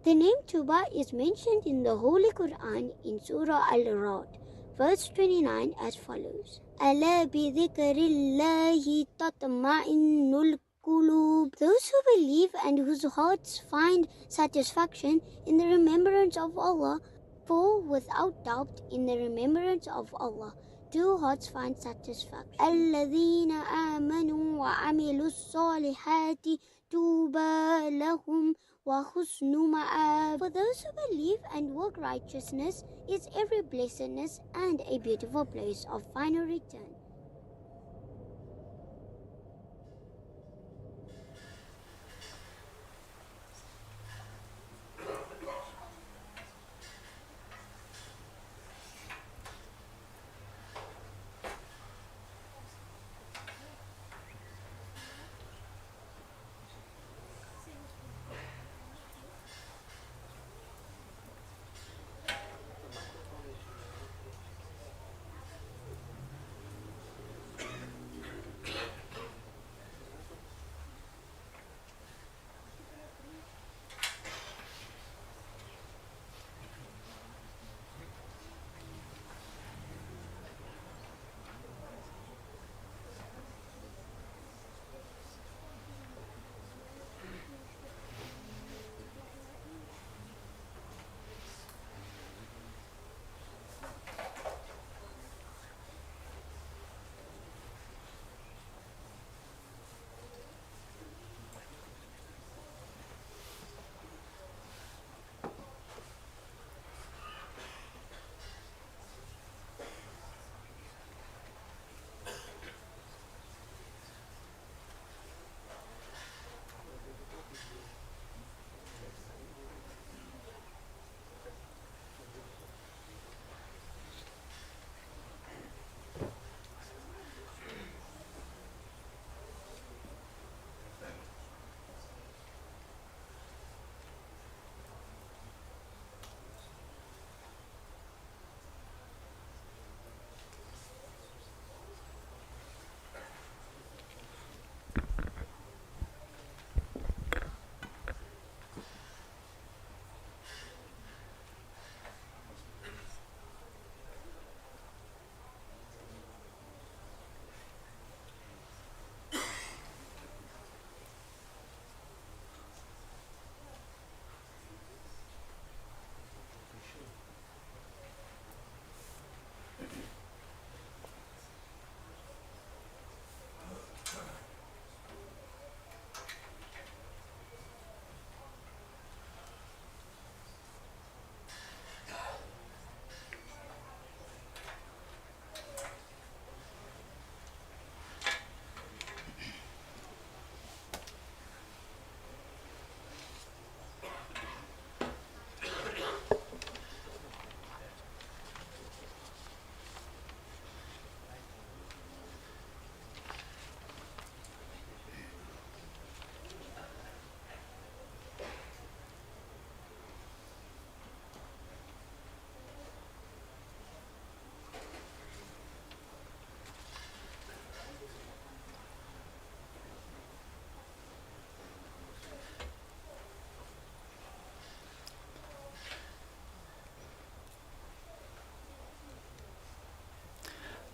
The name Tuba is mentioned in the Holy Quran in Surah Al-Ra'd, verse 29 as follows. أَلَا بِذِكْرِ اللَّهِ تَطْمَئِنُّ الْقُلُوبُ. Those who believe and whose hearts find satisfaction in the remembrance of Allah, for without doubt in the remembrance of Allah do hearts find satisfaction. الَّذِينَ آمَنُوا وَعَمِلُوا الصَّالِحَاتِ طُوبَى لَهُمْ وَحُسْنُ مَآبٍ. For those who believe and work righteousness is every blessedness and a beautiful place of final return.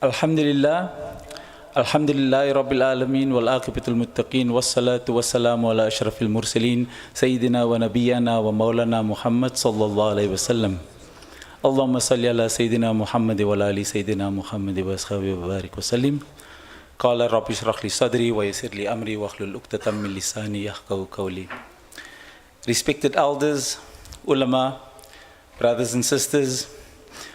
Alhamdulillah, Alhamdulillahi Rabbil Alameen, wal aqibatul muttaqeen, wassalatu wassalamu ala ashrafil mursaleen, Sayyidina wa Nabiyyana wa Maulana Muhammad sallallahu alayhi wa sallam. Allahumma salli ala Sayyidina Muhammad wa ala ali Sayyidina Muhammad wa ashabihi wa barik wa sallim. Qala Rabbi shrah li sadri wa yassir li amri wa hlul uqdatam min lisani yafqahu qawli. Respected elders, ulama, brothers and sisters,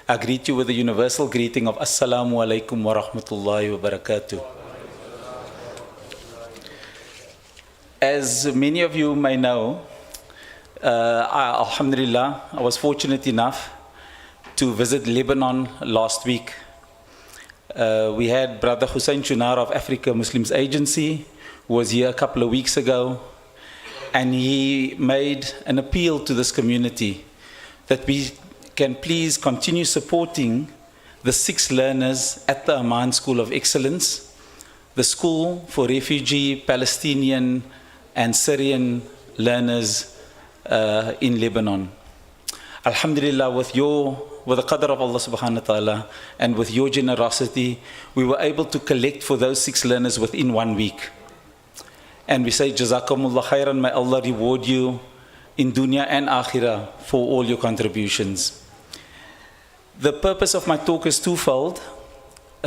I greet you with the universal greeting of Assalamu alaikum wa rahmatullahi wa barakatuh. As many of you may know, Alhamdulillah, I was fortunate enough to visit Lebanon last week. We had Brother Hussein Chunar of Africa Muslims Agency, who was here a couple of weeks ago, and he made an appeal to this community that we can please continue supporting the 6 learners at the Amman School of Excellence, the school for refugee, Palestinian and Syrian learners in Lebanon. Alhamdulillah, with the qadr of Allah subhanahu wa ta'ala and with your generosity, we were able to collect for those 6 learners within 1 week. And we say, Jazakumullah khairan, may Allah reward you in dunya and akhirah for all your contributions. The purpose of my talk is twofold.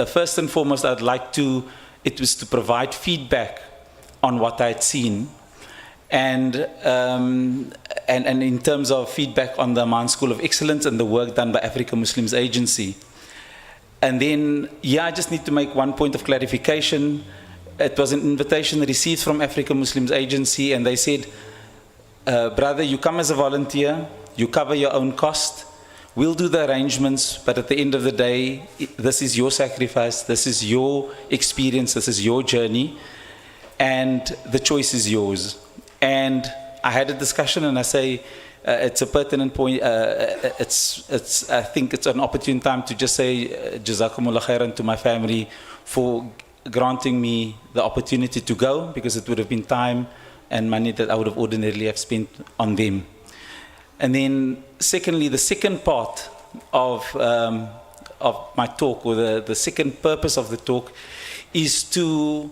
First and foremost, it was to provide feedback on what I had seen. And in terms of feedback on the Amman School of Excellence and the work done by Africa Muslims Agency. And then, I just need to make one point of clarification. It was an invitation received from Africa Muslims Agency, and they said, brother, you come as a volunteer, you cover your own cost, we'll do the arrangements, but at the end of the day, this is your sacrifice, this is your experience, this is your journey, and the choice is yours. And I had a discussion, and I say it's a pertinent point. I think it's an opportune time to just say Jazakumullah khairan to my family for granting me the opportunity to go, because it would have been time and money that I would have ordinarily have spent on them. And then secondly, the second part of my talk, or the second purpose of the talk, is to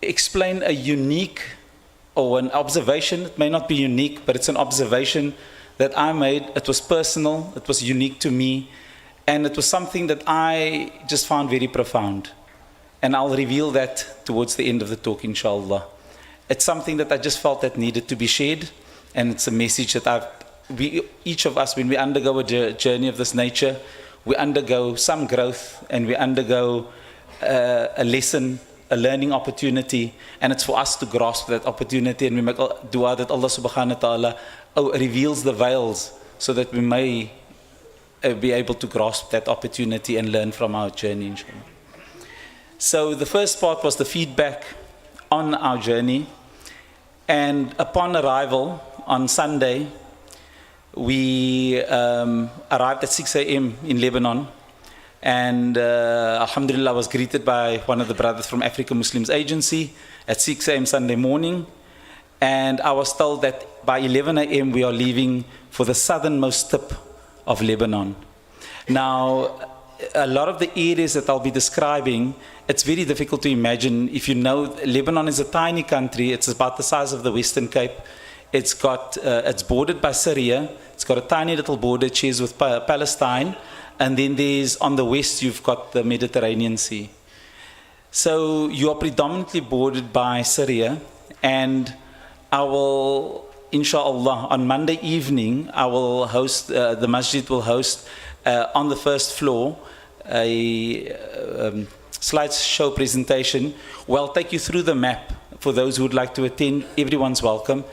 explain a unique, or an observation. It may not be unique, but it's an observation that I made. It was personal, it was unique to me, and it was something that I just found very profound. And I'll reveal that towards the end of the talk, inshallah. It's something that I just felt that needed to be shared, and it's a message that each of us, when we undergo a journey of this nature, we undergo some growth, and we undergo a lesson, a learning opportunity, and it's for us to grasp that opportunity, and we make dua that Allah subhanahu wa ta'ala reveals the veils so that we may be able to grasp that opportunity and learn from our journey, inshallah. So the first part was the feedback on our journey, and upon arrival on Sunday, we arrived at 6 a.m. in Lebanon. And alhamdulillah, I was greeted by one of the brothers from Africa Muslims Agency at 6 a.m. Sunday morning. And I was told that by 11 a.m. we are leaving for the southernmost tip of Lebanon. Now, a lot of the areas that I'll be describing, it's very difficult to imagine. If you know, Lebanon is a tiny country. It's about the size of the Western Cape. It's bordered by Syria. It's got a tiny little border it shares with Palestine. And then there's, on the west, you've got the Mediterranean Sea. So you are predominantly bordered by Syria, and I will, inshallah, on Monday evening, I will host, the masjid will host on the first floor a slideshow presentation where I'll take you through the map. For those who would like to attend, everyone's welcome.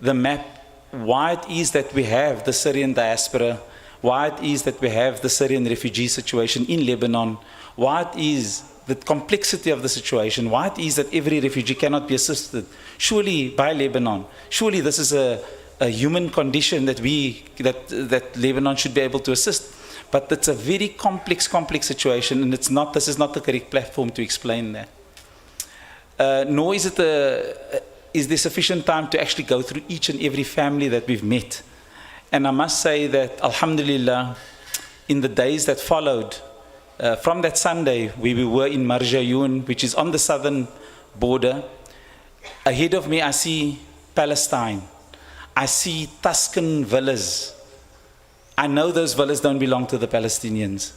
The map, why it is that we have the Syrian diaspora, why it is that we have the Syrian refugee situation in Lebanon, why it is the complexity of the situation, why it is that every refugee cannot be assisted, surely by Lebanon. Surely this is a human condition that Lebanon should be able to assist. But it's a very complex situation, and this is not the correct platform to explain that. Nor is there sufficient time to actually go through each and every family that we've met. And I must say that, alhamdulillah, in the days that followed, from that Sunday, where we were in Marjayoun, which is on the southern border, ahead of me I see Palestine. I see Tuscan villas. I know those villas don't belong to the Palestinians.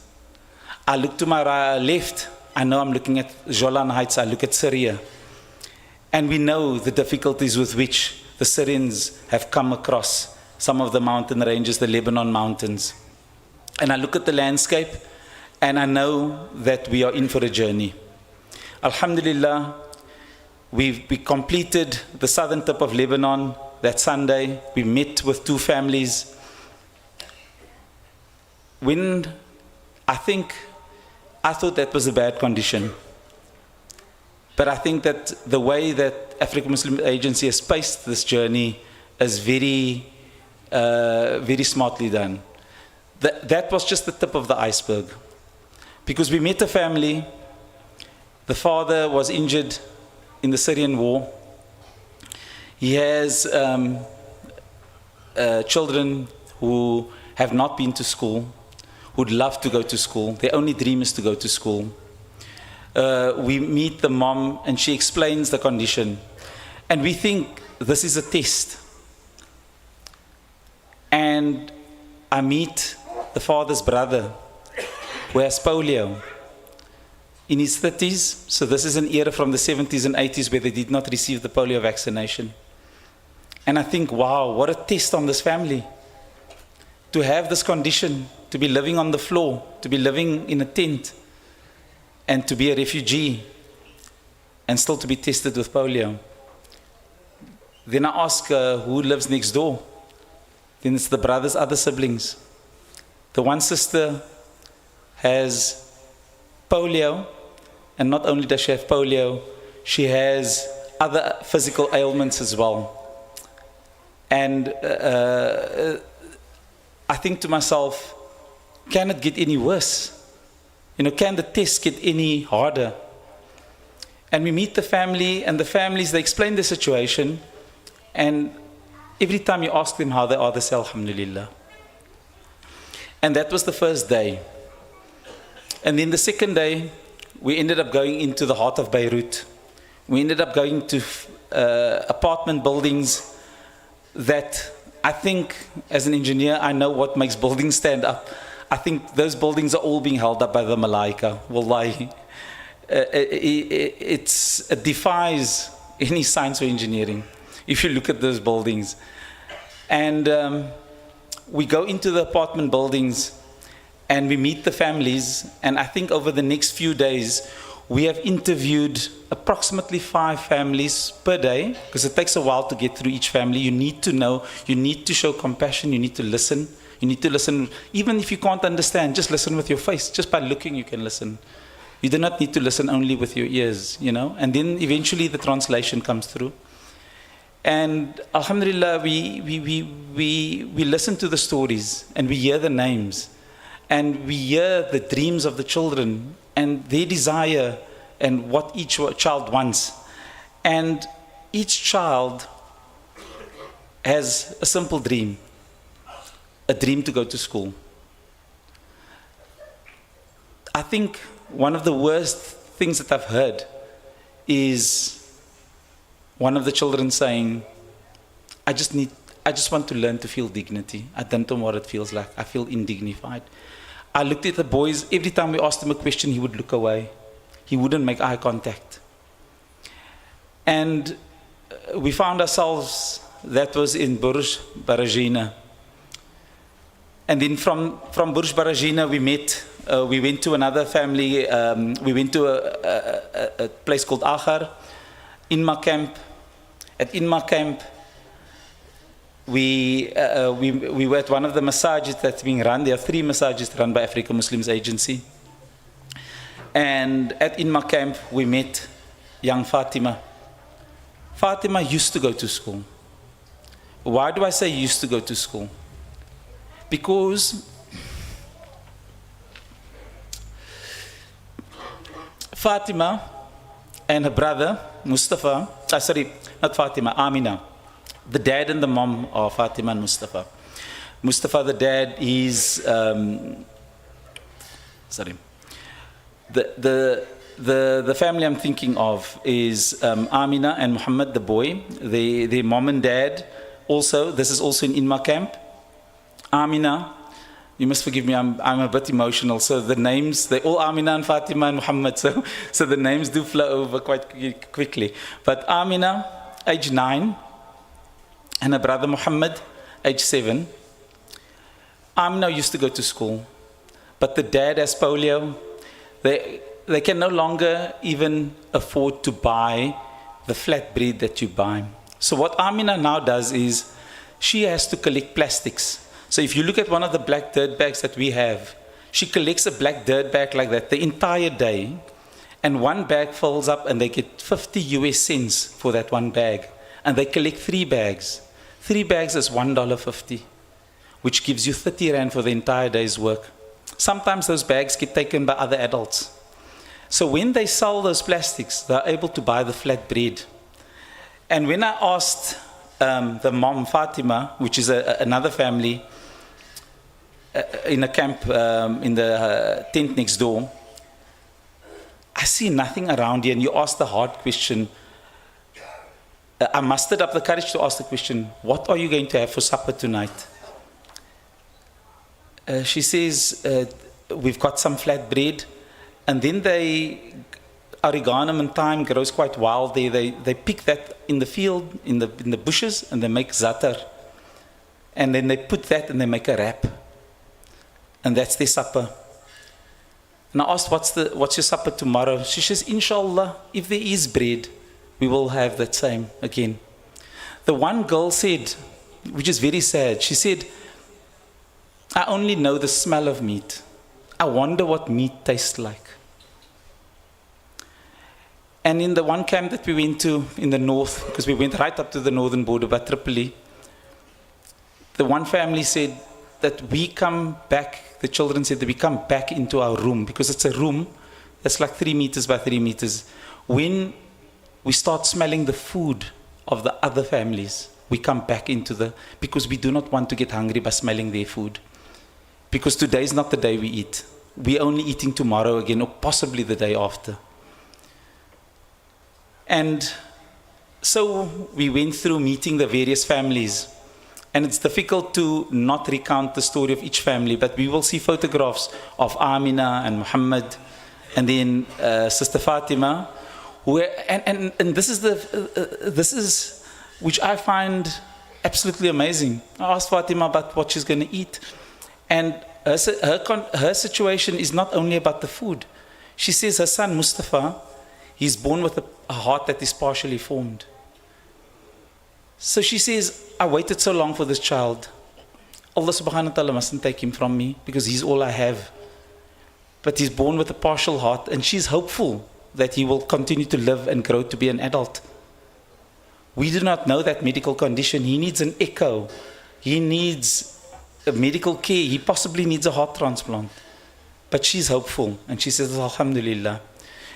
I look to my left, I know I'm looking at Golan Heights, I look at Syria. And we know the difficulties with which the Syrians have come across some of the mountain ranges, the Lebanon mountains. And I look at the landscape, and I know that we are in for a journey. Alhamdulillah, we completed the southern tip of Lebanon that Sunday. We met with 2 families. I thought that was a bad condition. But I think that the way that Africa Muslim Agency has paced this journey is very smartly done. That was just the tip of the iceberg. Because we met a family, the father was injured in the Syrian war. He has children who have not been to school, who'd love to go to school. Their only dream is to go to school. We meet the mom and she explains the condition. And we think this is a test. And I meet the father's brother who has polio in his 30s. So this is an era from the 70s and 80s where they did not receive the polio vaccination. And I think, wow, what a test on this family. To have this condition, to be living on the floor, to be living in a tent, and to be a refugee, and still to be tested with polio. Then I ask who lives next door. Then it's the brother's other siblings. The one sister has polio, and not only does she have polio, she has other physical ailments as well. And I think to myself, can it get any worse? You know, can the test get any harder? And we meet the family, and the families, they explain the situation, and every time you ask them how they are, they say, Alhamdulillah. And that was the first day. And then the second day, we ended up going into the heart of Beirut. We ended up going to apartment buildings that I think, as an engineer, I know what makes buildings stand up. I think those buildings are all being held up by the Malaika. Wallahi. It defies any science or engineering if you look at those buildings. And we go into the apartment buildings and we meet the families. And I think over the next few days, we have interviewed approximately 5 families per day, because it takes a while to get through each family. You need to know, you need to show compassion, you need to listen. You need to listen, even if you can't understand, just listen with your face. Just by looking, you can listen. You do not need to listen only with your ears, you know. And then eventually the translation comes through. And Alhamdulillah, we listen to the stories, and we hear the names, and we hear the dreams of the children, and their desire, and what each child wants. And each child has a simple dream. A dream to go to school. I think one of the worst things that I've heard is one of the children saying, I just want to learn to feel dignity. I don't know what it feels like. I feel indignified. I looked at the boys, every time we asked him a question, he would look away. He wouldn't make eye contact. And we found ourselves, that was in Burj Barajina. And then from Burj Barajina, we went to another family. We went to a place called Asger, Inma camp. At Inma camp, we were at one of the massages that's being run. There are 3 massages run by Africa Muslims Agency. And at Inma camp, we met young Fatima. Fatima used to go to school. Why do I say used to go to school? Because Fatima and her brother, Mustafa, not Fatima, Amina, the dad and the mom are Fatima and Mustafa. Mustafa, the dad, is, the family I'm thinking of is Amina and Muhammad, the boy. Their mom and dad also, this is also in Inma camp. Amina, you must forgive me, I'm a bit emotional. So the names, they're all Amina and Fatima and Muhammad. So the names do flow over quite quickly. But Amina, age 9, and her brother Muhammad, age 7. Amina used to go to school, but the dad has polio. They can no longer even afford to buy the flatbread that you buy. So what Amina now does is, she has to collect plastics. So if you look at one of the black dirt bags that we have, she collects a black dirt bag like that the entire day, and one bag fills up and they get 50 US cents for that one bag. And they collect 3 bags. 3 bags is $1.50, which gives you 30 Rand for the entire day's work. Sometimes those bags get taken by other adults. So when they sell those plastics, they're able to buy the flat bread. And when I asked the mom Fatima, which is another family, in a camp in the tent next door, I see nothing around here. And you ask the hard question. I mustered up the courage to ask the question, what are you going to have for supper tonight? She says, we've got some flat bread. And then oregano and thyme grows quite wild there. They pick that in the field, in the bushes, and they make zatar. And then they put that and they make a wrap. And that's their supper. And I asked, what's your supper tomorrow? She says, inshallah, if there is bread, we will have that same again. The one girl said, which is very sad, she said, I only know the smell of meat. I wonder what meat tastes like. And in the one camp that we went to in the north, because we went right up to the northern border by Tripoli, the one family said that we come back, the children said that we come back into our room, because it's a room that's like 3 meters by 3 meters. When we start smelling the food of the other families, we come back into because we do not want to get hungry by smelling their food. Because today is not the day we eat. We're only eating tomorrow again, or possibly the day after. And so we went through meeting the various families. And it's difficult to not recount the story of each family, but we will see photographs of Amina and Muhammad, and then Sister Fatima, and this is which I find absolutely amazing. I asked Fatima about what she's going to eat, and her situation is not only about the food. She says her son Mustafa, he's born with a heart that is partially formed. So she says, I waited so long for this child. Allah subhanahu wa ta'ala mustn't take him from me, because he's all I have. But he's born with a partial heart, and she's hopeful that he will continue to live and grow to be an adult. We do not know that medical condition. He needs an echo. He needs a medical care. He possibly needs a heart transplant. But she's hopeful, and she says, Alhamdulillah.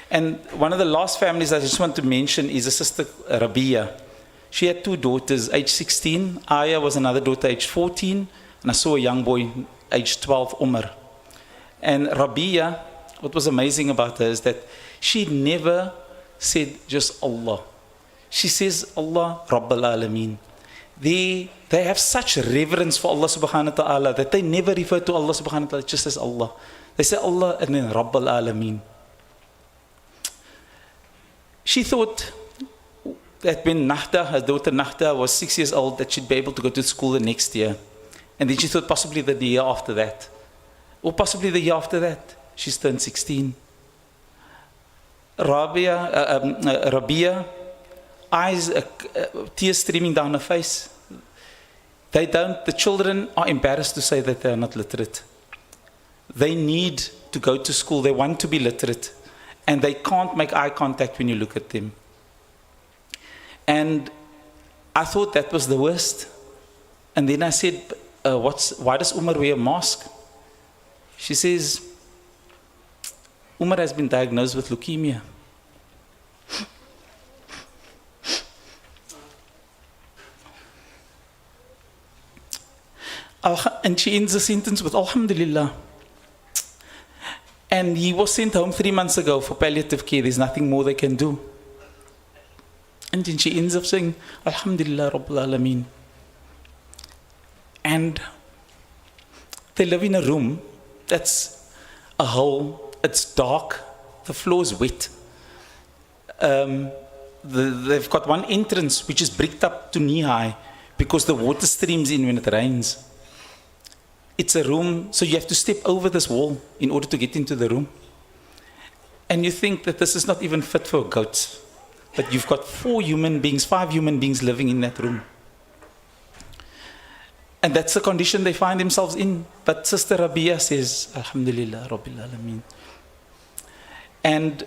And one of the last families I just want to mention is a sister Rabia. She had 2 daughters, aged 16. Aya was another daughter, aged 14. And I saw a young boy, aged 12, Umar. And Rabia, what was amazing about her is that she never said just Allah. She says Allah Rabbal Alameen. They have such reverence for Allah subhanahu wa ta'ala that they never refer to Allah subhanahu wa ta'ala just as Allah. They say Allah and then Rabbal Alameen. She thought that when Nahda, her daughter Nahda, was 6 years old, that she'd be able to go to school the next year. And then she thought possibly the year after that. Or possibly the year after that, she's turned 16. Rabia, eyes, tears streaming down her face. The children are embarrassed to say that they are not literate. They need to go to school, they want to be literate, and they can't make eye contact when you look at them. And I thought that was the worst. And then I said, why does Umar wear a mask? She says, Umar has been diagnosed with leukemia. And she ends the sentence with Alhamdulillah. And he was sent home 3 months ago for palliative care. There's nothing more they can do. And then she ends up saying, Alhamdulillah Rabbil Alameen. And they live in a room that's a hole, it's dark, the floor is wet. They've got one entrance which is bricked up to knee high because the water streams in when it rains. It's a room, so you have to step over this wall in order to get into the room. And you think that this is not even fit for goats. But you've got 5 human beings living in that room. And that's the condition they find themselves in. But Sister Rabia says, Alhamdulillah Rabbil Alameen. And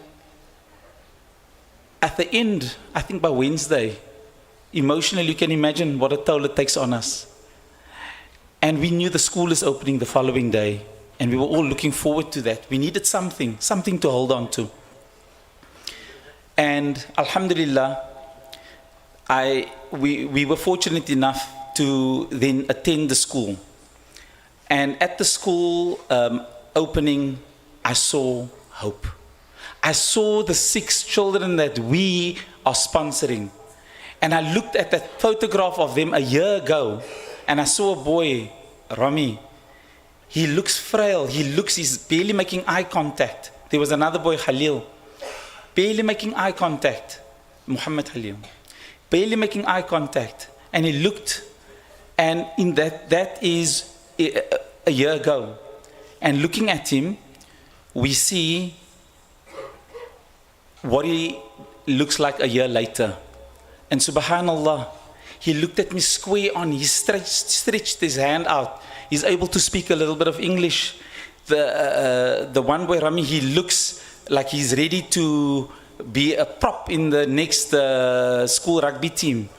at the end, I think by Wednesday, emotionally you can imagine what a toll it takes on us. And we knew the school is opening the following day. And we were all looking forward to that. We needed something to hold on to. And Alhamdulillah, we were fortunate enough to then attend the school. And at the school opening, I saw hope. I saw the 6 children that we are sponsoring. And I looked at that photograph of them a year ago, and I saw a boy, Rami. He looks frail. He's barely making eye contact. There was another boy, Khalil, barely making eye contact. Muhammad Khalil, barely making eye contact. And he looked, and in that is a year ago. And looking at him, we see what he looks like a year later. And subhanallah, he looked at me square on. He stretched his hand out. He's able to speak a little bit of English. The one boy, Rami, he looks like he's ready to be a prop in the next school rugby team.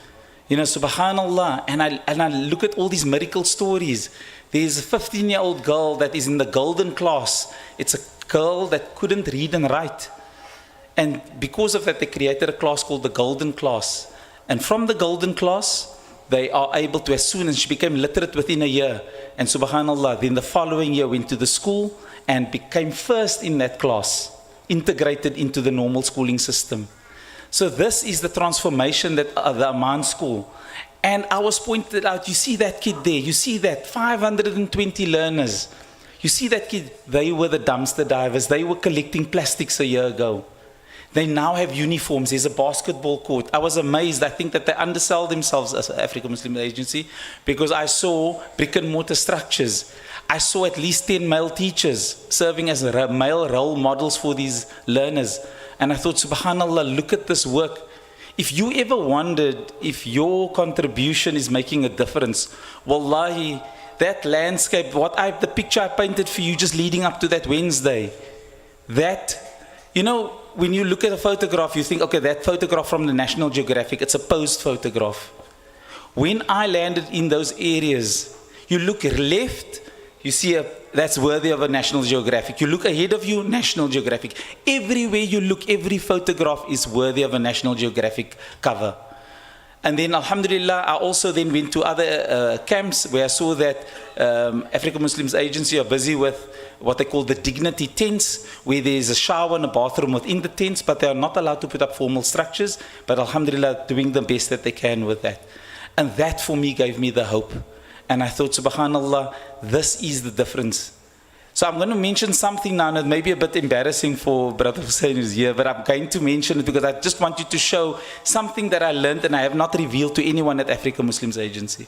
You know, subhanallah. And I look at all these miracle stories. There's a 15-year-old girl that is in the golden class. It's a girl that couldn't read and write. And because of that, they created a class called the golden class. And from the golden class, they are able to, as soon as she became literate within a year, and subhanallah, then the following year went to the school and became first in that class, integrated into the normal schooling system. So this is the transformation that the Aman school. And I was pointed out, you see that kid there, you see that 520 learners. You see that kid, they were the dumpster divers, they were collecting plastics a year ago. They now have uniforms. There's a basketball court. I was amazed. I think that they undersell themselves as an African Muslim agency, because I saw brick and mortar structures. I saw at least 10 male teachers serving as male role models for these learners. And I thought, subhanallah, look at this work. If you ever wondered if your contribution is making a difference, wallahi, that landscape, the picture I painted for you just leading up to that Wednesday, that, you know, when you look at a photograph, you think, okay, that photograph from the National Geographic, it's a posed photograph. When I landed in those areas, you look left, you see that's worthy of a National Geographic. You look ahead of you, National Geographic. Everywhere you look, every photograph is worthy of a National Geographic cover. And then, alhamdulillah, I also then went to other camps where I saw that African Muslims Agency are busy with what they call the dignity tents, where there's a shower and a bathroom within the tents, but they are not allowed to put up formal structures, but alhamdulillah, doing the best that they can with that. And that for me gave me the hope. And I thought, subhanallah, this is the difference. So I'm going to mention something now that may be a bit embarrassing for Brother Hussein who's here, but I'm going to mention it because I just want you to show something that I learned and I have not revealed to anyone at African Muslims Agency.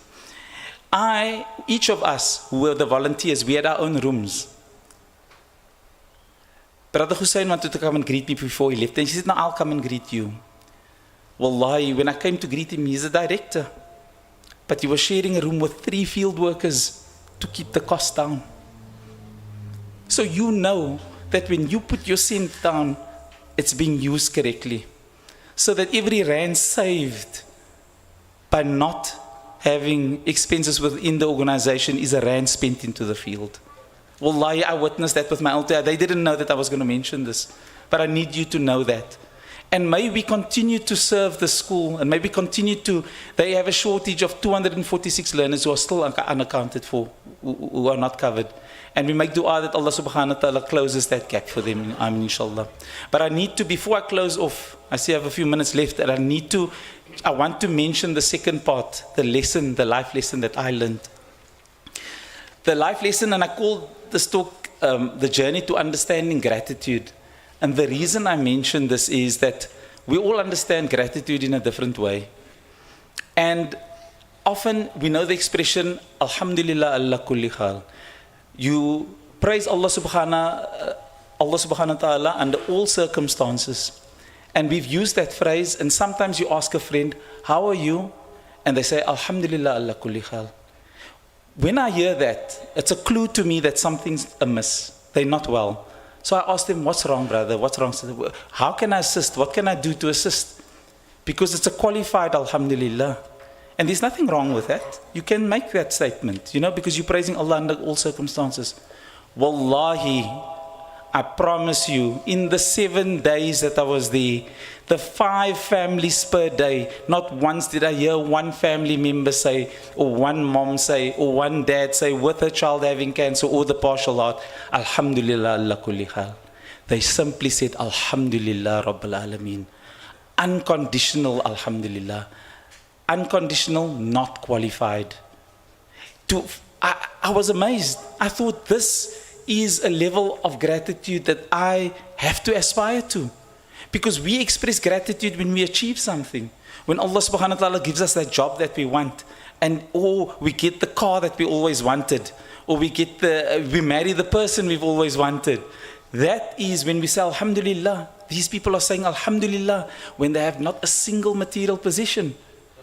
Each of us who were the volunteers, we had our own rooms. Brother Hussein wanted to come and greet me before he left, and he said, no, I'll come and greet you. Wallahi, when I came to greet him, he's a director. But he was sharing a room with 3 field workers to keep the cost down. So you know that when you put your cent down, it's being used correctly. So that every rand saved by not having expenses within the organization is a rand spent into the field. Wallahi, I witnessed that with my LTA. They didn't know that I was going to mention this. But I need you to know that. And may we continue to serve the school, and may we continue to, they have a shortage of 246 learners who are still unaccounted for, who are not covered. And we make dua that Allah subhanahu wa ta'ala closes that gap for them, Amin, inshallah. But I need to, before I close off, I see I have a few minutes left, and I want to mention the second part, the lesson, the life lesson that I learned. The life lesson, and I call this talk, the journey to understanding gratitude. And the reason I mention this is that we all understand gratitude in a different way. And often we know the expression, Alhamdulillah ala kulli hal. You praise Allah subhanahu wa ta'ala under all circumstances. And we've used that phrase, and sometimes you ask a friend, how are you? And they say, Alhamdulillah ala kulli hal. When I hear that, it's a clue to me that something's amiss. They're not well. So I asked him, what's wrong, brother? What's wrong? How can I assist? What can I do to assist? Because it's a qualified alhamdulillah. And there's nothing wrong with that. You can make that statement, because you're praising Allah under all circumstances. Wallahi, I promise you, in the 7 days that I was there, the 5 families per day, not once did I hear one family member say, or one mom say, or one dad say, with a child having cancer or the partial heart, Alhamdulillah ala kulli hal. They simply said, Alhamdulillah Rabbil Alameen. Unconditional Alhamdulillah. Unconditional, not qualified. I was amazed. I thought this is a level of gratitude that I have to aspire to. Because we express gratitude when we achieve something. When Allah subhanahu wa ta'ala gives us that job that we want, or we get the car that we always wanted, or we marry the person we've always wanted. That is when we say Alhamdulillah. These people are saying Alhamdulillah when they have not a single material possession.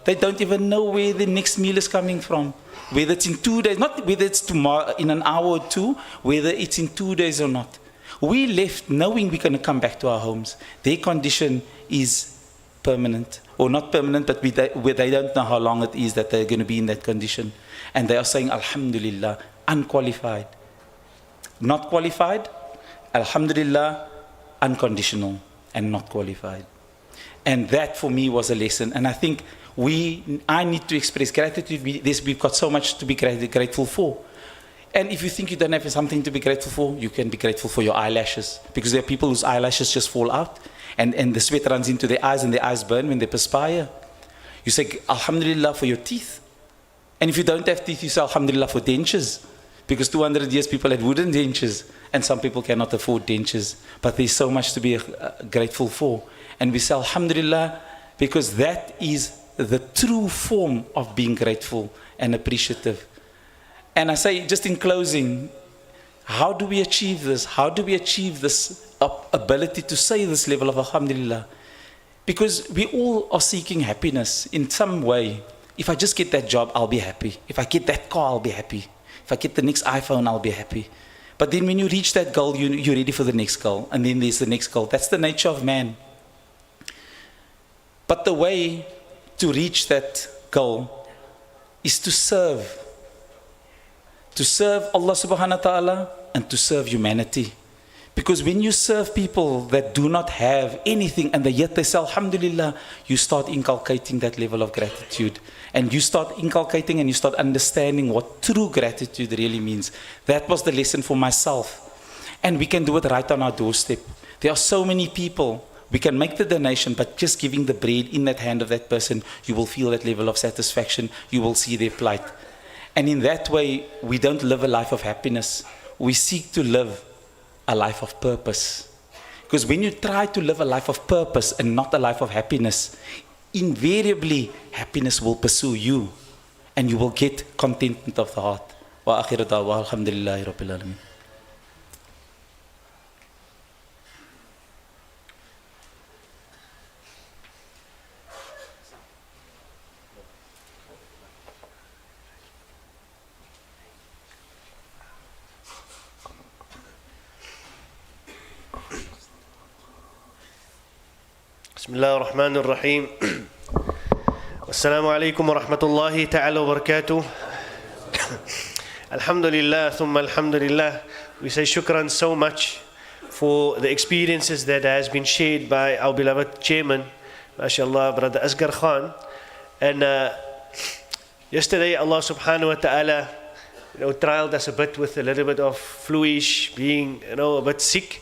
They don't even know where the next meal is coming from. Whether it's in 2 days, not whether it's tomorrow, in an hour or two, whether it's in 2 days or not. We left knowing we're going to come back to our homes. Their condition is permanent. Or not permanent, but they don't know how long it is that they're going to be in that condition. And they are saying Alhamdulillah, unqualified. Not qualified, Alhamdulillah, unconditional and not qualified. And that for me was a lesson. And I think I need to express gratitude. We've got so much to be grateful for. And if you think you don't have something to be grateful for, you can be grateful for your eyelashes. Because there are people whose eyelashes just fall out and the sweat runs into their eyes and their eyes burn when they perspire. You say Alhamdulillah for your teeth. And if you don't have teeth, you say Alhamdulillah for dentures. Because 200 years people had wooden dentures and some people cannot afford dentures. But there's so much to be grateful for. And we say Alhamdulillah because that is the true form of being grateful and appreciative. And I say, just in closing, how do we achieve this? How do we achieve this ability to say this level of Alhamdulillah? Because we all are seeking happiness in some way. If I just get that job, I'll be happy. If I get that car, I'll be happy. If I get the next iPhone, I'll be happy. But then when you reach that goal, you're ready for the next goal. And then there's the next goal. That's the nature of man. But the way to reach that goal is to serve. To serve Allah subhanahu wa ta'ala and to serve humanity. Because when you serve people that do not have anything and yet they say Alhamdulillah, you start inculcating that level of gratitude. And you start inculcating and you start understanding what true gratitude really means. That was the lesson for myself. And we can do it right on our doorstep. There are so many people. We can make the donation, but just giving the bread in that hand of that person, you will feel that level of satisfaction. You will see their plight. And in that way, we don't live a life of happiness. We seek to live a life of purpose. Because when you try to live a life of purpose and not a life of happiness, invariably happiness will pursue you and you will get contentment of the heart. Wa akhiru da'wa alhamdulillahi rabbil alamin. بسم الله الرحمن الرحيم والسلام عليكم ورحمة الله تعالى وبركاته Alhamdulillah thumma alhamdulillah. We say shukran so much for the experiences that has been shared by our beloved chairman, mashallah, Brother Asger Khan. And yesterday Allah subhanahu wa ta'ala trialed us a bit with a little bit of fluish, being a bit sick.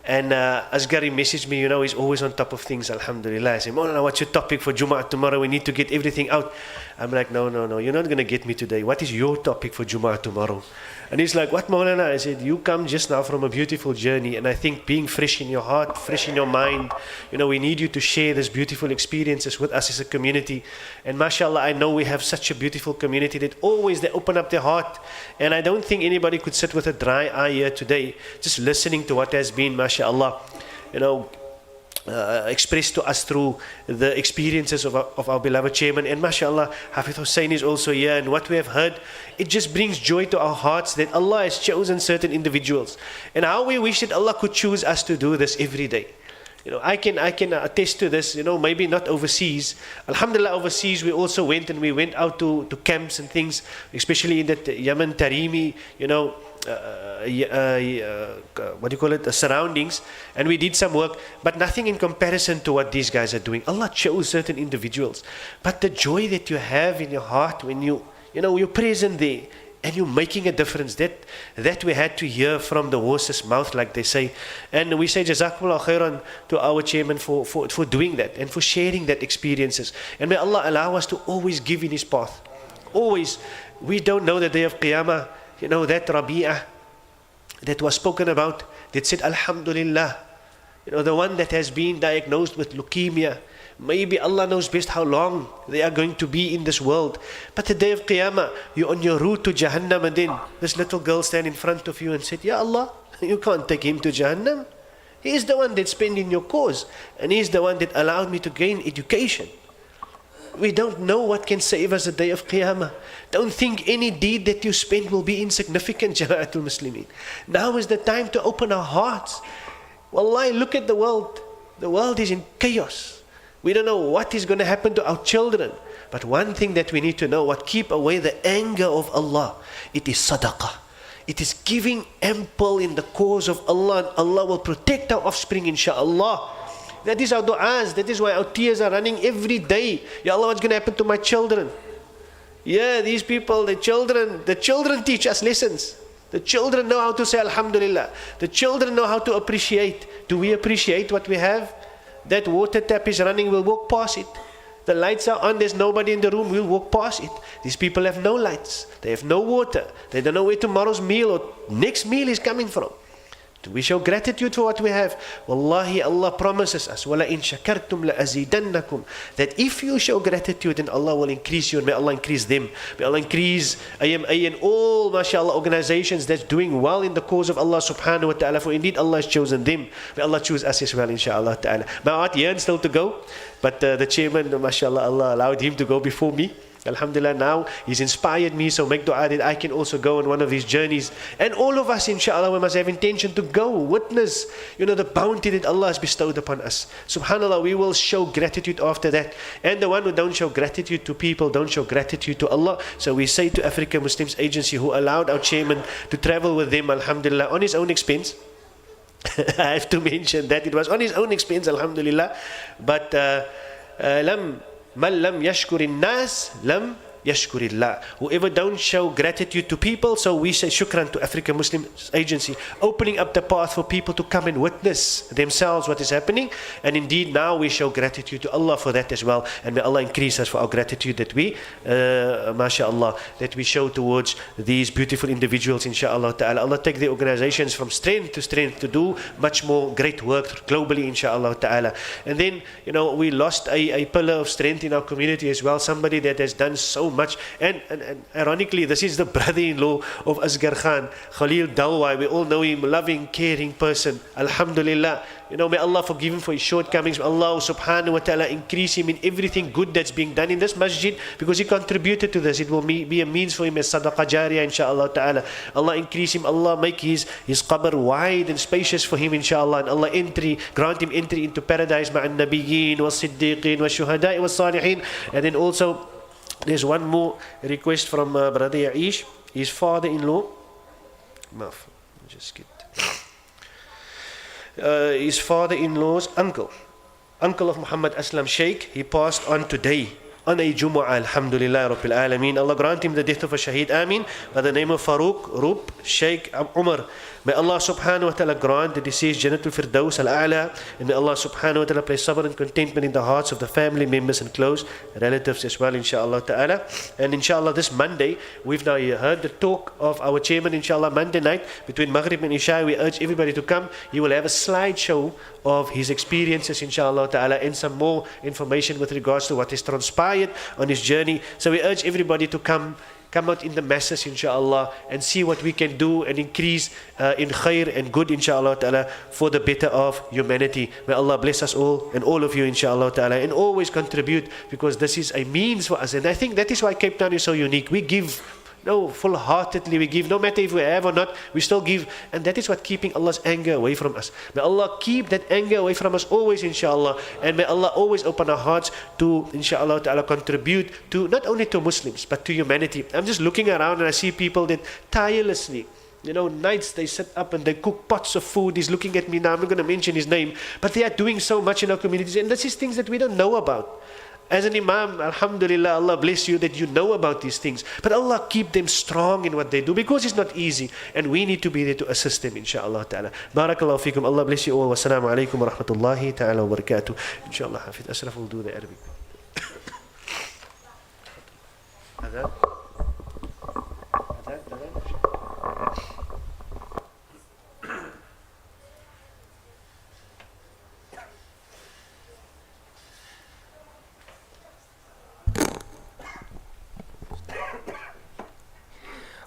And Asger messaged me, he's always on top of things, alhamdulillah. I said, Maulana, what's your topic for JUMU'AH tomorrow? We need to get everything out. I'm like, no, you're not going to get me today. What is your topic for JUMU'AH tomorrow? And he's like, what, Maulana? I said, you come just now from a beautiful journey. And I think being fresh in your heart, fresh in your mind, we need you to share these beautiful experiences with us as a community. And mashallah, I know we have such a beautiful community that always they open up their heart. And I don't think anybody could sit with a dry eye here today, just listening to what has been, mashallah, expressed to us through the experiences of our beloved chairman. And mashallah, Hafidh Hussein is also here, and what we have heard, it just brings joy to our hearts that Allah has chosen certain individuals, and how we wish that Allah could choose us to do this every day. I can attest to this, maybe not overseas. Alhamdulillah, overseas we also went, and we went out to camps and things, especially in that Yemen, Tarimi, surroundings, and we did some work, but nothing in comparison to what these guys are doing. Allah chose certain individuals, but the joy that you have in your heart when you're present there, and you're making a difference, that we had to hear from the horse's mouth, like they say. And we say Jazakumullah khairan to our chairman for doing that and for sharing that experiences. And may Allah allow us to always give in his path. Always. We don't know the day of Qiyamah, that Rabi'ah that was spoken about, that said Alhamdulillah, the one that has been diagnosed with leukemia. Maybe Allah knows best how long they are going to be in this world. But the day of Qiyamah, you're on your route to Jahannam, and then this little girl stand in front of you and said, Ya Allah, you can't take him to Jahannam. He is the one that spent in your cause, and he is the one that allowed me to gain education. We don't know what can save us the day of Qiyamah. Don't think any deed that you spend will be insignificant, Jama'atul Muslimin. Now is the time to open our hearts. Wallahi, look at the world. The world is in chaos. We don't know what is going to happen to our children. But one thing that we need to know, what keep away the anger of Allah, it is sadaqah. It is giving ample in the cause of Allah, and Allah will protect our offspring, inshaAllah. That is our du'as. That is why our tears are running every day. Ya Allah, what's going to happen to my children? Yeah, these people, the children teach us lessons. The children know how to say Alhamdulillah. The children know how to appreciate. Do we appreciate what we have? That water tap is running, we'll walk past it. The lights are on, there's nobody in the room, we'll walk past it. These people have no lights, they have no water, they don't know where tomorrow's meal or next meal is coming from. Do we show gratitude for what we have? Wallahi, Allah promises us, وَلَئِن شَكَرْتُمْ لَأَزِيدَنَّكُمْ, that if you show gratitude, then Allah will increase you, and may Allah increase them. May Allah increase AMA and all, mashallah, organizations that's doing well in the cause of Allah subhanahu wa ta'ala, for indeed Allah has chosen them. May Allah choose us as well, inshaAllah ta'ala. My heart yearns still to go, but the chairman, mashallah, Allah allowed him to go before me. Alhamdulillah, now he's inspired me, so make dua that I can also go on one of these journeys. And all of us, inshallah, we must have intention to go, witness, the bounty that Allah has bestowed upon us. Subhanallah, we will show gratitude after that. And the one who don't show gratitude to people, don't show gratitude to Allah. So we say to Africa Muslims Agency, who allowed our chairman to travel with them, alhamdulillah, on his own expense. I have to mention that it was on his own expense, alhamdulillah. But Man lam yashkurin nas, lam yashkurillah. Whoever don't show gratitude to people, so we say shukran to African Muslim Agency, opening up the path for people to come and witness themselves what is happening. And indeed now we show gratitude to Allah for that as well. And may Allah increase us for our gratitude that we, mashallah, that we show towards these beautiful individuals, inshaAllah ta'ala. Allah take the organizations from strength to strength to do much more great work globally, inshaAllah ta'ala. And then, we lost a pillar of strength in our community as well, somebody that has done so much. And ironically, this is the brother-in-law of Asger Khan, Khalil Dawai. We all know him, loving, caring person. Alhamdulillah. May Allah forgive him for his shortcomings. May Allah subhanahu wa ta'ala increase him in everything good that's being done in this masjid, because he contributed to this. It will be a means for him as sadaqah jariyah, inshaAllah ta'ala. Allah increase him. Allah make his qabr wide and spacious for him, inshaAllah. And Allah grant him entry into paradise ma'an nabiyyin wa siddiqeen wa shuhada'i wa salihin. And then also, there's one more request from Brother Yaish, his father-in-law. His father-in-law's uncle of Muhammad Aslam Sheikh, he passed on today on a JUMU'AH, alhamdulillah rabbil alameen. Allah grant him the death of a shaheed, ameen. By the name of Farouk Rub Sheikh Umar. May Allah subhanahu wa ta'ala grant the deceased Jannatul Firdaus al-A'la, and may Allah subhanahu wa ta'ala place sabr and contentment in the hearts of the family members and close relatives as well, inshaAllah ta'ala. And inshaAllah this Monday, we've now heard the talk of our chairman, inshaAllah, Monday night between Maghrib and Isha. We urge everybody to come. He will have a slideshow of his experiences, inshaAllah ta'ala, and some more information with regards to what has transpired on his journey. So we urge everybody to come out in the masses, inshaAllah, and see what we can do and increase in khair and good, inshaAllah ta'ala, for the better of humanity. May Allah bless us all and all of you, inshaAllah ta'ala, and always contribute, because this is a means for us. And I think that is why Cape Town is so unique. We give No, full-heartedly we give. No matter if we have or not, we still give. And that is what keeping Allah's anger away from us. May Allah keep that anger away from us always, inshallah. And may Allah always open our hearts to, inshallah ta'ala, contribute to, not only to Muslims, but to humanity. I'm just looking around and I see people that tirelessly, nights they sit up and they cook pots of food. He's looking at me now. I'm not going to mention his name. But they are doing so much in our communities. And this is things that we don't know about. As an imam, alhamdulillah, Allah bless you that you know about these things. But Allah keep them strong in what they do because it's not easy. And we need to be there to assist them, inshaAllah ta'ala. Barakallahu feekum. Allah bless you all. Wassalamu alaikum wa rahmatullahi ta'ala wa barakatuh. Inshallah, Hafid Ashraf will do the Arabic.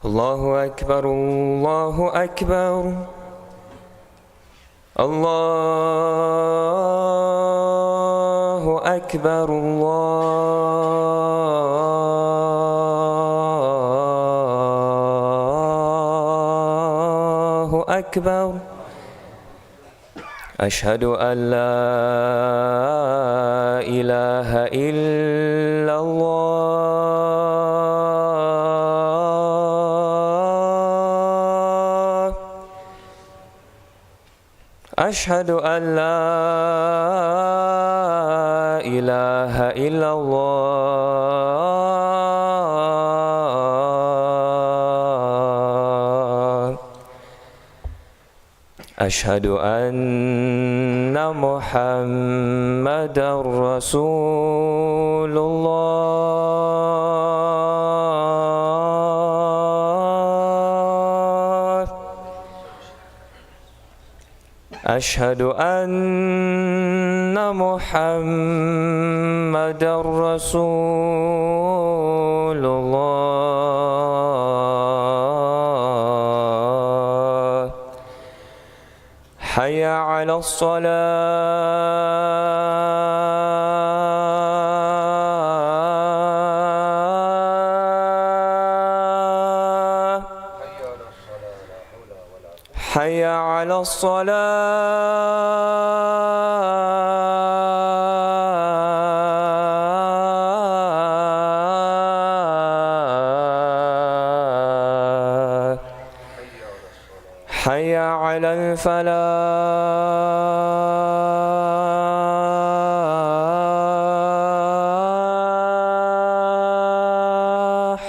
الله أكبر الله أكبر الله أكبر الله أكبر أشهد أن لا إله إلا الله أشهد أن لا إله إلا الله أشهد أن محمدًا رسول الله أشهد أن محمدًا رسول الله حي على الصلاة حي على الصلاة حي على الفلاح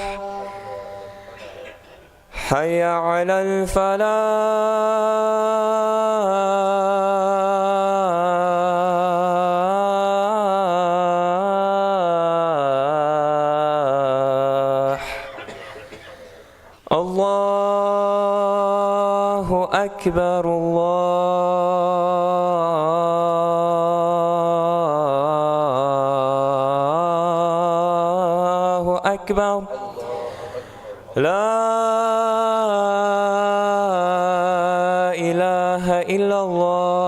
حي على الفلاح الله أكبر الله أكبر لا إله إلا الله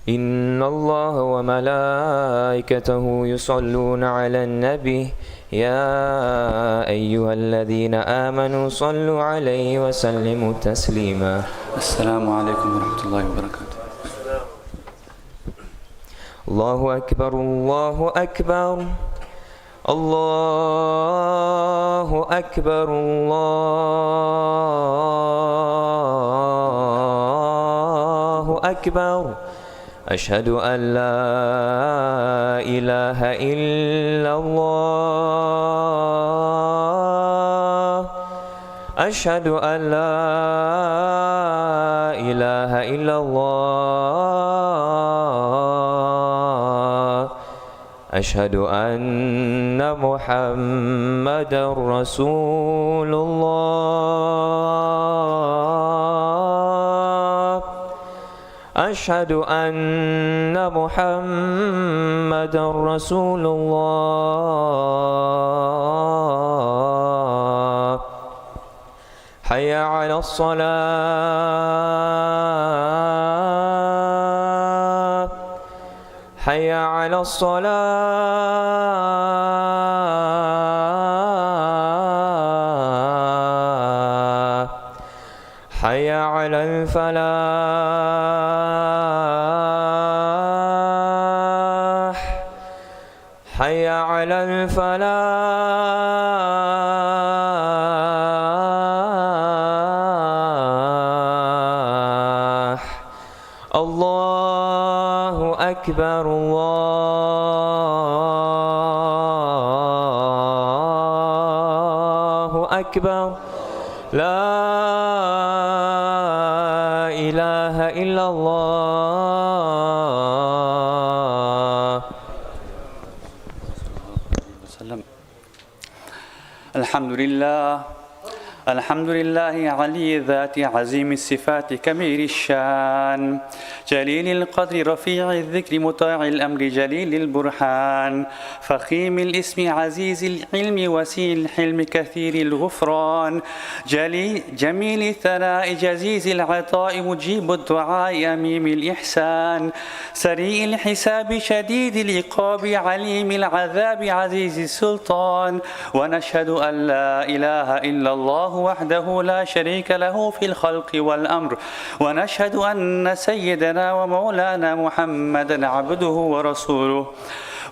إن الله وملائكته يصلون على النبي يا أيها الذين آمنوا صلوا عليه وسلموا تسليما. السلام عليكم ورحمة الله وبركاته. الله أكبر الله أكبر الله أكبر الله أكبر. أشهد أن لا إله إلا الله أشهد أن لا إله إلا الله أشهد أن محمدا رسول الله أشهد أن محمدا رسول الله. حي على الصلاة حي على الصلاة حي على الفلاح حي على الفلاح. الله أكبر الله أكبر. لا إله إلا الله. الحمد لله علي الذات عظيم الصفات كبير الشان جليل القدر رفيع الذكر مطاع الأمر جليل البرهان فخيم الاسم عزيز العلم وسيع الحلم كثير الغفران جميل الثناء جزيز العطاء مجيب الدعاء أميم الإحسان سريع الحساب شديد العقاب عليم العذاب عزيز السلطان. ونشهد أن لا إله إلا الله وحده لا شريك له في الخلق والأمر ونشهد أن سيدنا ومولانا محمدا عبده ورسوله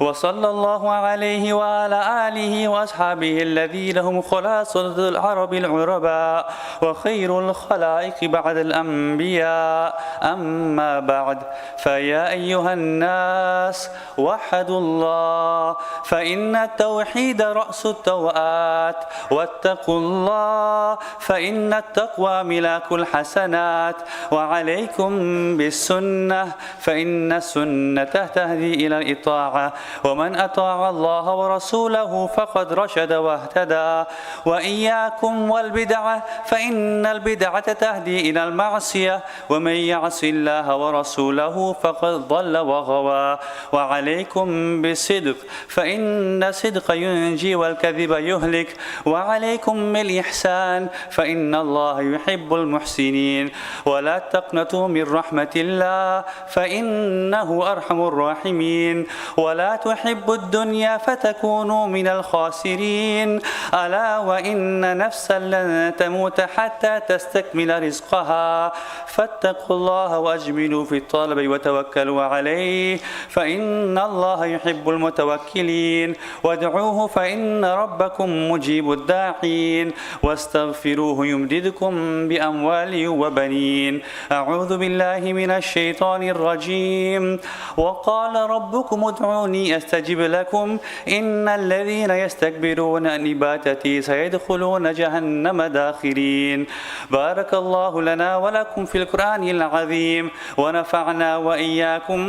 وصلى الله عليه وعلى آله وأصحابه الذين هم خلاصة العرب العرباء وخير الخلائق بعد الأنبياء. أما بعد فيا أيها الناس وحدوا الله فإن التوحيد رأس التوآت واتقوا الله فإن التقوى ملاك الحسنات وعليكم بالسنة فإن السنة تهدي إلى الإطاعة ومن أطاع الله ورسوله فقد رشد واهتدى. وإياكم والبدعة فإن البدعة تهدي إلى المعصية ومن يعص الله ورسوله فقد ضل وغوى. وعليكم بالصدق فإن الصدق ينجي والكذب يهلك. وعليكم بالإحسان فإن الله يحب المحسنين. ولا تقنطوا من رحمة الله فإنه أرحم الراحمين. ولا تحبوا الدنيا فتكونوا من الخاسرين. ألا وإن نفسا لن تموت حتى تستكمل رزقها فاتقوا الله وأجملوا في الطلب وتوكلوا عليه فإن الله يحب المتوكلين. وادعوه فإن ربكم مجيب الداعين واستغفروه يمددكم بأموال وبنين. أعوذ بالله من الشيطان الرجيم. وقال ربكم ادعوني أستجب لكم إن الذين يستكبرون عن عبادتي سيدخلون جهنم داخرين. بارك الله لنا ولكم في القرآن العظيم ونفعنا وإياكم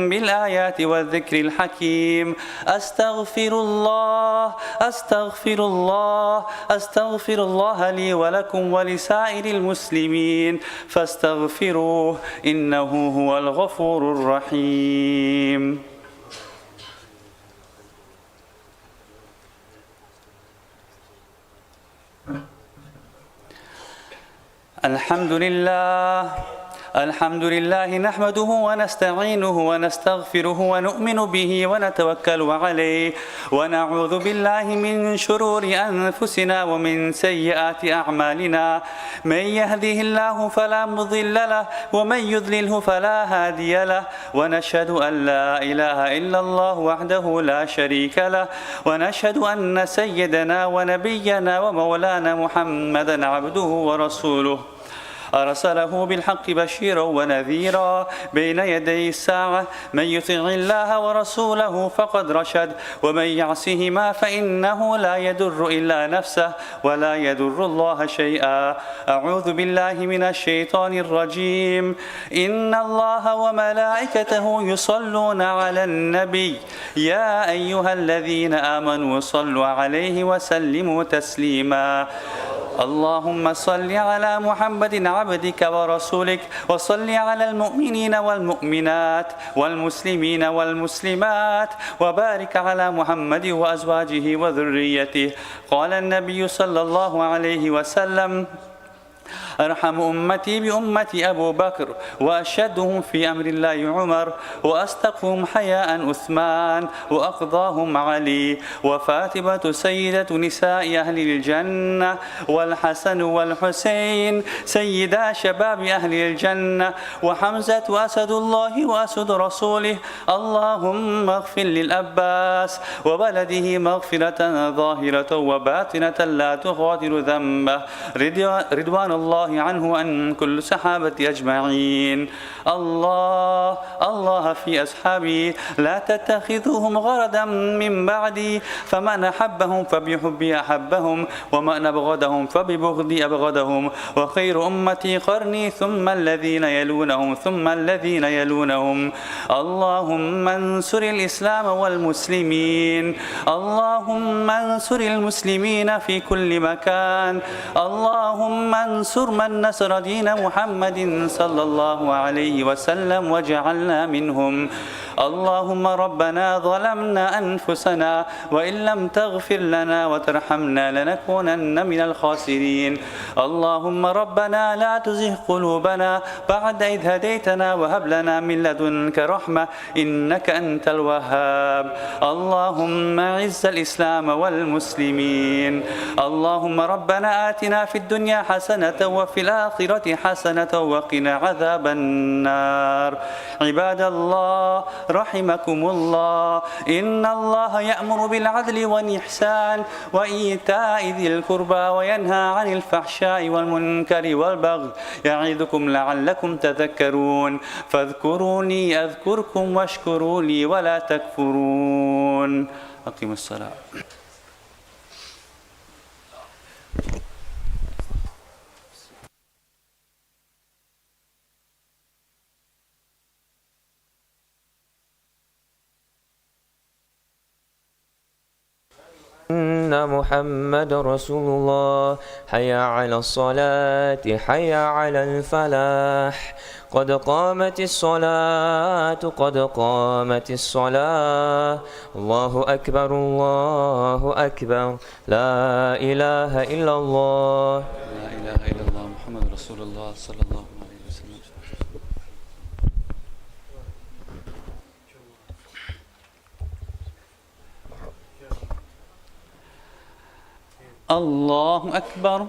بالآيات والذكر الحكيم. أستغفر الله أستغفر الله أستغفر الله لي ولكم ولسائر المسلمين فاستغفروه إنه هو الغفور الرحيم. الحمد لله نحمده ونستعينه ونستغفره ونؤمن به ونتوكل عليه ونعوذ بالله من شرور أنفسنا ومن سيئات أعمالنا من يهده الله فلا مضل له ومن يضلله فلا هادي له ونشهد أن لا إله إلا الله وحده لا شريك له ونشهد أن سيدنا ونبينا ومولانا محمدا عبده ورسوله أرسله بالحق بشيرا ونذيرا بين يدي الساعة من يطع الله ورسوله فقد رشد ومن يعصهما فإنه لا يضر إلا نفسه ولا يضر الله شيئا. أعوذ بالله من الشيطان الرجيم. إن الله وملائكته يصلون على النبي يا أيها الذين آمنوا صلوا عليه وسلموا تسليما. اللهم صل على محمد عبدك ورسولك وصل على المؤمنين والمؤمنات والمسلمين والمسلمات وبارك على محمد وأزواجه وذريته. قال النبي صلى الله عليه وسلم: أرحم أمتي بأمتي أبو بكر وأشدهم في أمر الله عمر وأصدقهم حياء عثمان وأقضاهم علي وفاطمة سيدة نساء أهل الجنة والحسن والحسين سيدا شباب أهل الجنة وحمزة أسد الله وأسد رسوله. اللهم اغفر للأباس وبلده مغفرة ظاهرة وباطنة لا تغادر ذنبه. رضوان الله عنه عن كل صحابة أجمعين. الله في أصحابي لا تتخذوهم غرضا من بعدي فمن أحبهم فبحبي أحبهم ومن أبغضهم فببغضي أبغضهم وخير أمتي قرني ثم الذين يلونهم ثم الذين يلونهم. اللهم انصر الإسلام والمسلمين. اللهم انصر المسلمين في كل مكان. اللهم انصر من نصر دين محمد صلى الله عليه وسلم وجعلنا منهم. اللهم ربنا ظلمنا أنفسنا وإن لم تغفر لنا وترحمنا لنكونن من الخاسرين. اللهم ربنا لا تزغ قلوبنا بعد إذ هديتنا وهب لنا من لدنك رحمة إنك أنت الوهاب. اللهم أعز الإسلام والمسلمين. اللهم ربنا آتنا في الدنيا حسنة وفي الآخرة حسنة وقنا عذاب النار. عباد الله رحمكم الله. إن الله يأمر بالعدل والإحسان وإيتاء ذي القربى وينهى عن الفحشاء والمنكر والبغي يعظكم لعلكم تذكرون. فاذكروني أذكركم واشكروا لي ولا تكفرون. أقيموا الصلاة. أن محمد رسول الله. حي على الصلاة حي على الفلاح قد قامت الصلاة قد قامت الصلاة. الله أكبر الله أكبر لا إله إلا الله لا إله إلا الله محمد رسول الله صلى الله عليه وسلم. الله أكبر.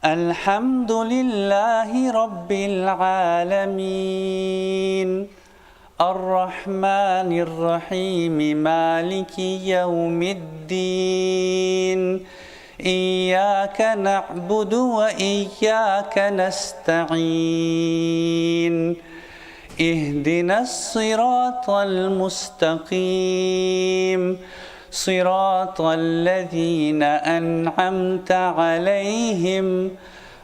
الحمد لله رب العالمين الرحمن الرحيم مالك يوم الدين. إياك نعبد وإياك نستعين. اهدنا الصراط المستقيم صراط الذين أنعمت عليهم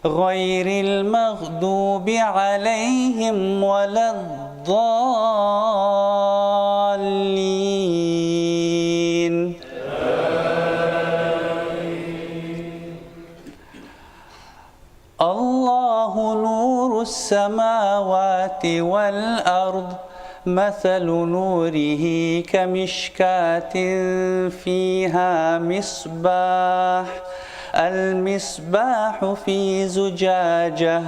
غير المغضوب عليهم ولا الضالين. الله نور السماوات والأرض مثل نوره كمشكاة فيها مصباح المصباح في زجاجة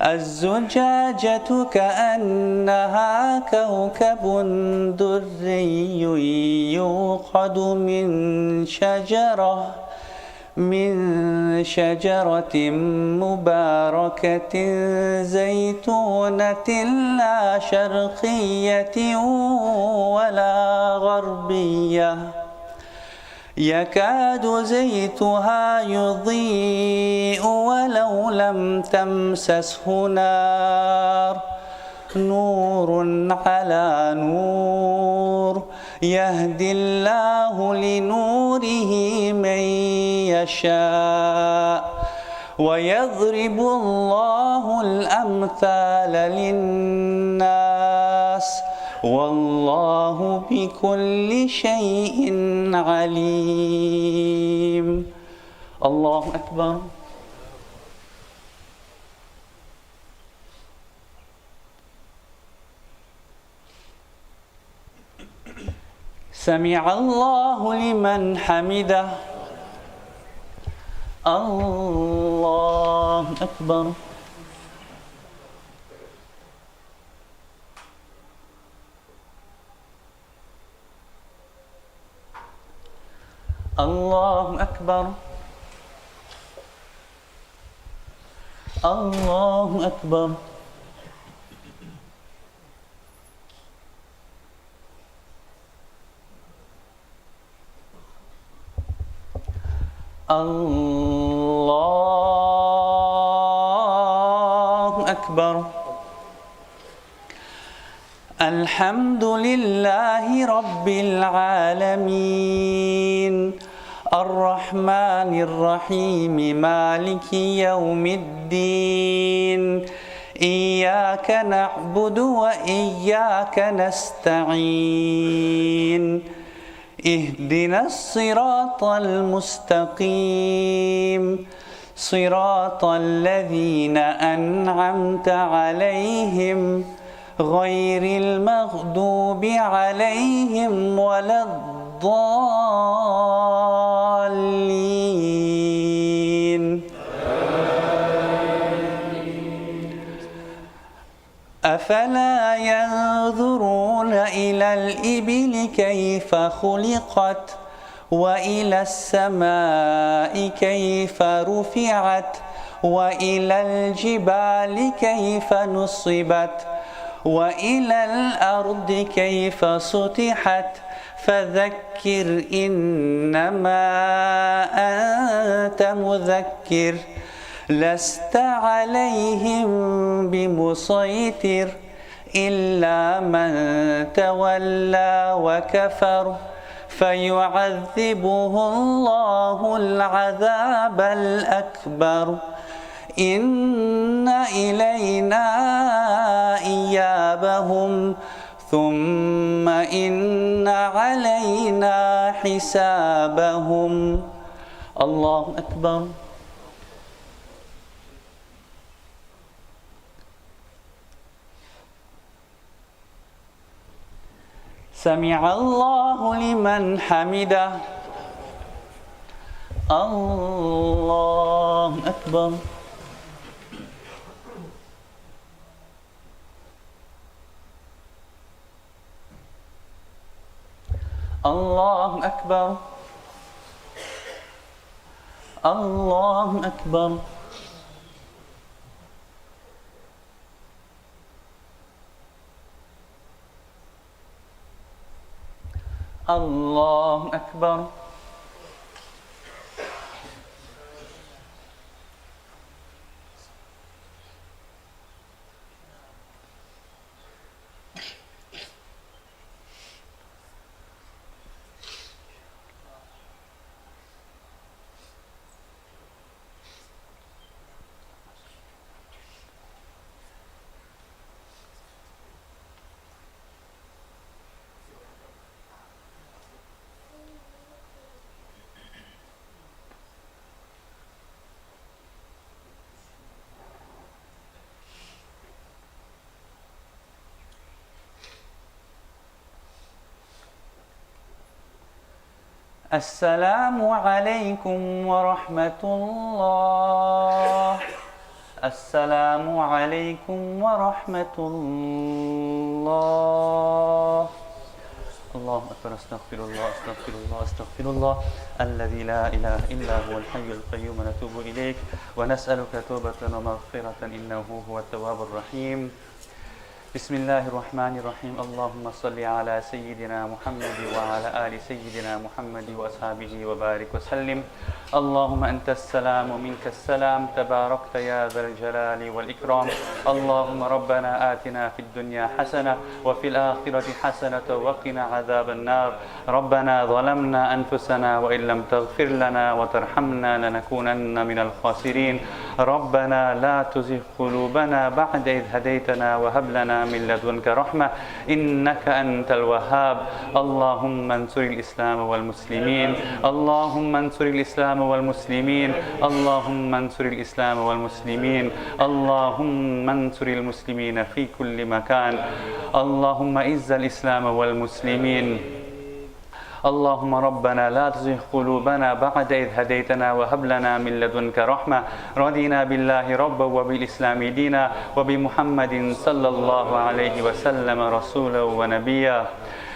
الزجاجة كأنها كوكب دري يوقد من شجرة مباركة زيتونة لا شرقية ولا غربية يكاد زيتها يضيء ولو لم تمسسه نار نور على نور يهدي الله لنوره من يشاء ويضرب الله الأمثال للناس والله بكل شيء عليم. الله أكبر. سمع الله لمن حمده. الله أكبر. الله أكبر. الله أكبر. الله أكبر. الحمد لله رب العالمين الرحمن الرحيم مالك يوم الدين إياك نعبد وإياك نستعين اهدنا الصراط المستقيم صراط الذين أنعمت عليهم غير المغضوب عليهم ولا الضالين. أفلا ينظرون إلى الإبل كيف خلقت وإلى السماء كيف رفعت وإلى الجبال كيف نصبت وإلى الأرض كيف سطحت فذكر إنما أنت مذكر لست عليهم بمسيطر إلا من تولى وكفر فيعذبه الله العذاب الأكبر إن إلينا إيابهم ثم إن علينا حسابهم. الله أكبر. سمع الله لمن حمده. الله أكبر. الله أكبر. الله أكبر. الله أكبر. السلام عليكم ورحمة الله. السلام عليكم ورحمة الله. الله أكبر. أستغفر الله أستغفر الله أستغفر الله الذي لا إله إلا هو الحي القيوم. نتوب إليك ونسألك توبة ومغفرة إنه هو التواب الرحيم. بسم الله الرحمن الرحيم. اللهم صل على سيدنا محمد وعلى آل سيدنا محمد وأصحابه وبارك وسلم. اللهم أنت السلام ومنك السلام، تباركت يا ذا الجلال والإكرام. اللهم ربنا آتنا في الدنيا حسنة وفي الآخرة حسنة وقنا عذاب النار. ربنا ظلمنا أنفسنا وإن لم تغفر لنا وترحمنا لنكونن من الخاسرين. ربنا لا تزغ قلوبنا بعد إذ هديتنا وهب لنا من لدنك رحمة إنك أنت الوهاب. اللهم انصر الإسلام والمسلمين. اللهم انصر الإسلام والمسلمين. اللهم انصر الإسلام والمسلمين. اللهم انصر المسلمين في كل مكان. اللهم اعز الإسلام والمسلمين. اللهم ربنا لا تزغ قلوبنا بعد إذ هديتنا وهب لنا من لدنك رحمة. رضينا بالله ربا وبالإسلام دينا وبمحمد صلى الله عليه وسلم رسولا ونبيا.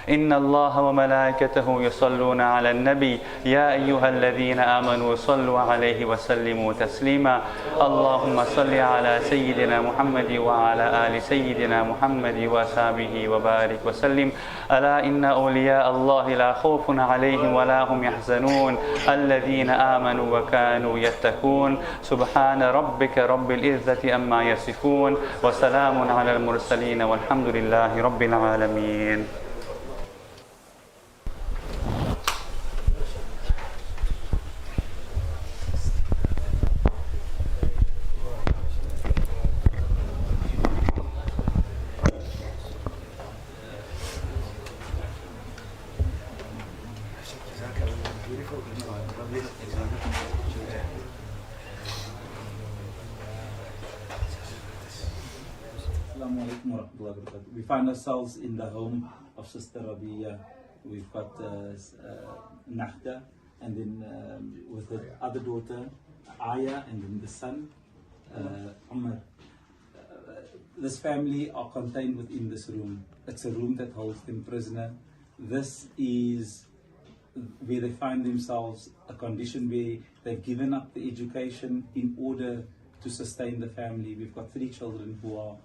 إن الله وملائكته يصلون على النبي يا أيها الذين آمنوا صلوا عليه وسلموا تسليما. اللهم صل على سيدنا محمد وعلى آل سيدنا محمد وأصحابه وبارك وسلم. ألا إن أولياء الله لا خوف عليهم ولا هم يحزنون الذين آمنوا وكانوا يتقون. سبحان ربك رب العزة أما يصفون وسلام على المرسلين والحمد لله رب العالمين. We find ourselves in the home of Sister Rabia. We've got Nahda, and then with the other daughter, Aya, and then the son, Umar. This family are contained within this room. It's a room that holds them prisoner. This is where they find themselves, a condition where they've given up the education in order to sustain the family. We've got 3 children who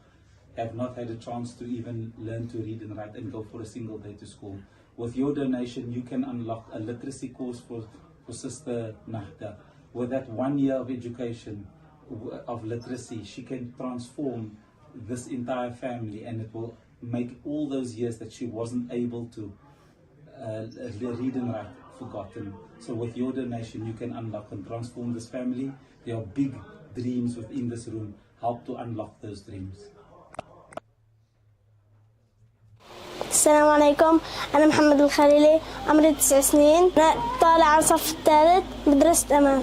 have not had a chance to even learn to read and write and go for a single day to school. With your donation, you can unlock a literacy course for Sister Nahda. With that 1 year of education, of literacy, she can transform this entire family, and it will make all those years that she wasn't able to read and write forgotten. So with your donation, you can unlock and transform this family. There are big dreams within this room. Help to unlock those dreams. السلام عليكم. أنا محمد الخليلي، عمري 9 سنين. أنا طالع على الصف الثالث مدرسة أمان.